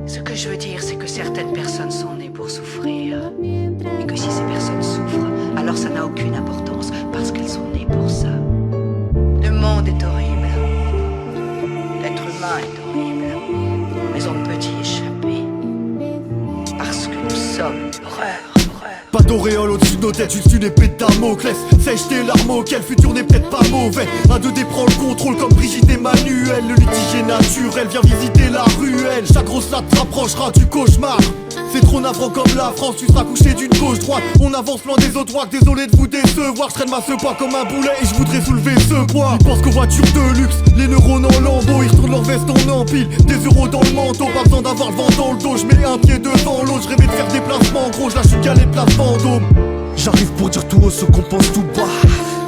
Ce que je veux dire, c'est que certaines personnes sont nées pour souffrir. Et que si ces personnes souffrent, alors ça n'a aucune importance, parce qu'elles sont nées pour ça. Le monde est horrible. L'être humain est horrible. Mais on peut y échapper. Parce que nous sommes l'horreur. Pas d'auréole au-dessus de nos têtes, juste une épée de Damoclès. Sèche tes larmes auxquelles le futur n'est peut-être pas mauvais. Un 2D prend le contrôle comme Brigitte Emmanuel. Le litige est naturel, viens visiter la ruelle. Chaque grosse latte te rapprochera du cauchemar. C'est trop navrant comme la France, tu seras couché d'une gauche droite. On avance loin des autres wags, désolé de vous décevoir. Je traîne ma pas comme un boulet et je voudrais soulever ce poids. Ils pensent qu'aux voitures de luxe, les neurones en lambeaux. Ils retournent leur veste en empile, des euros dans le manteau. Pas besoin d'avoir le vent dans le dos, je mets un pied devant l'autre. Je rêvais de faire des placements gros, je lâche une galette place fantôme. J'arrive pour dire tout haut ce qu'on pense tout bas.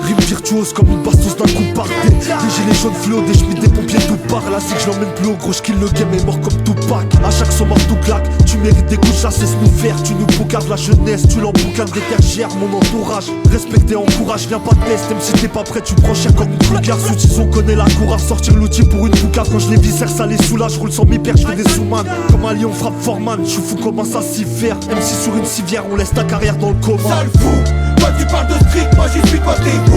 Rime virtuose comme une bastos d'un coup par des gilets jaunes fluo, des chemises, des pompiers tout part. Là c'est que je l'emmène plus haut, gros j'kill le game est mort comme Tupac. À chaque son mort tout claque, tu mérites des coups, ça cesse nous faire. Tu nous boucaves la jeunesse, tu l'emboucanes des tertiaires. Mon entourage, respecté, encourage, viens pas de test. Même si t'es pas prêt, tu prends cher comme une foucard. Sous on connaît la cour à sortir l'outil pour une boucave. Quand je les viscère, ça les soulage, je roule sans mi-père, je fais des sous-man. Comme un lion frappe Foreman, je suis fou comment ça s'y faire. MC sur une civière, on laisse ta carrière dans le coma. Sale fou, toi tu parles de street, moi j'y suis, toi t'es où?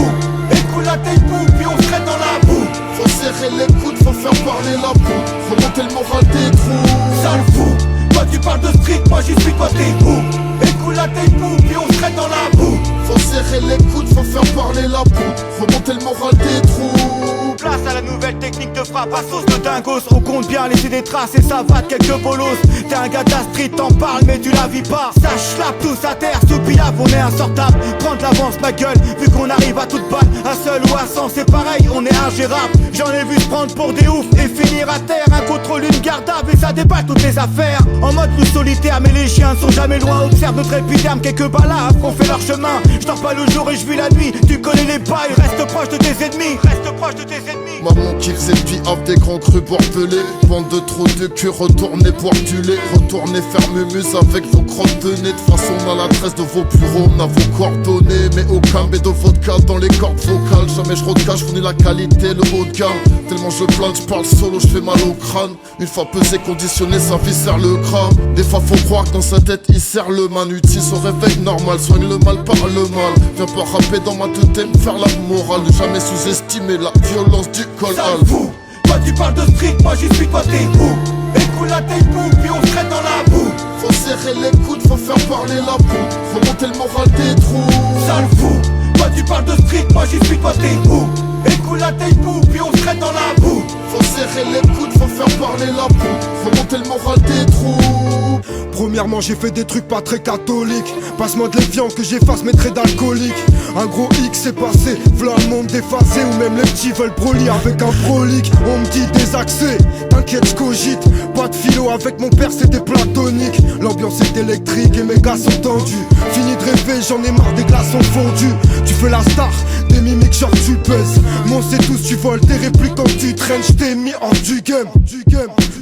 Écoute la tête boue, puis on se traite dans la boue. Faut serrer les coudes, faut faire parler la boue. Remonter le moral des trous. Sale fou, toi tu parles de street, moi j'y suis, toi t'es où? Écoute la tête boue, puis on se traite dans la boue. Faut serrer les coudes, faut faire parler la boue. Remonter le moral des trous. Place à la nouvelle technique de frappe à sauce de dingos. On compte bien laisser des traces et ça va de quelques bolos. T'es un gars de la street, t'en parles mais tu la vis pas. Ça schlappe tous à terre, sous pilaf, on est insortable. Prendre l'avance ma gueule, vu qu'on arrive à toute balle. Un seul ou à 100 c'est pareil, on est ingérable. J'en ai vu se prendre pour des oufs et finir à terre. Un contrôle, une gardable et ça déballe toutes les affaires. En mode plus solitaire mais les chiens ne sont jamais loin. Observe notre épiderme, quelques balades qu'on fait leur chemin. Je dors pas le jour et je vis la nuit. Tu connais les bails, reste proche de tes ennemis. Reste proche de tes ennemis. Maman qui faisait le piaf des grands crus bordelais. Bande de trous de cul, retournez boire du lait. Retournez faire mumuse avec vos crottes de nez. De toute façon on a l'adresse de vos bureaux, on a vos coordonnées. Mais aucun mais de vodka dans les cordes vocales. Jamais je redca, je fournis la qualité, le haut de gamme. Tellement je plane, je parle solo, je fais mal au crâne. Une fois pesé, conditionné, ça viscère le crâne. Des fois faut croire que dans sa tête il serre le man. Utilise au réveil normal, soigne le mal par le mal. Viens pas rapper dans ma tête et me faire la morale. Ne jamais sous-estimer la violence du col. Sale fou, toi tu parles de street, moi j'y suis, toi t'es où? Écoute la tête boue, puis on se traite dans la boue. Faut serrer les coudes, faut faire parler la boue. Remonter le moral des trous. Sale fou, toi tu parles de street, moi j'y suis, toi t'es où? Écoute la tête boue, puis on se traite dans la boue. Faut serrer les coudes, faut faire parler la boue. Remonter le moral des trous. Premièrement j'ai fait des trucs pas très catholiques. Passe-moi de l'évian que j'efface mes traits d'alcoolique. Un gros X c'est passé, v'là le monde déphasé. Ou même les petits veulent broly avec un prolique. On me dit désaxé, t'inquiète j'cogite. Pas de philo avec mon père c'était platonique. L'ambiance est électrique et mes gars sont tendus. Fini de rêver, j'en ai marre des glaçons fondus. Tu fais la star, des mimiques genre tu pèses. Mon c'est tous tu voles, tes répliques quand tu traînes. J't'ai mis hors du game.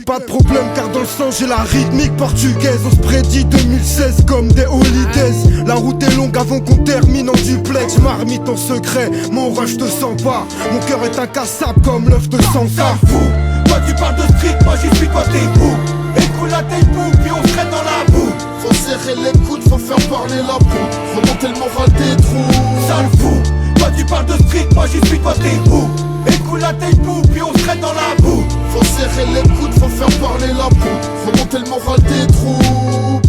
Pas de problème car dans le sang j'ai la rythmique portugaise. On se prédit 2016 comme des holidays. La route est longue avant qu'on termine en duplex. Marmite en secret, mon rush te sens pas. Mon cœur est incassable comme l'œuf de Sanka. Sale fou, toi tu parles de street, moi j'y suis, toi t'es où? Écoute la tête boue, puis on se traite dans la boue. Faut serrer les coudes, faut faire parler la boue. Remonter le moral des trous. Sale fou, toi tu parles de street, moi j'y suis, toi t'es où? Écoute la tête boue, puis on se traite dans la boue. Faut serrer les coudes, faut faire parler la boue. Remonter le moral des trous.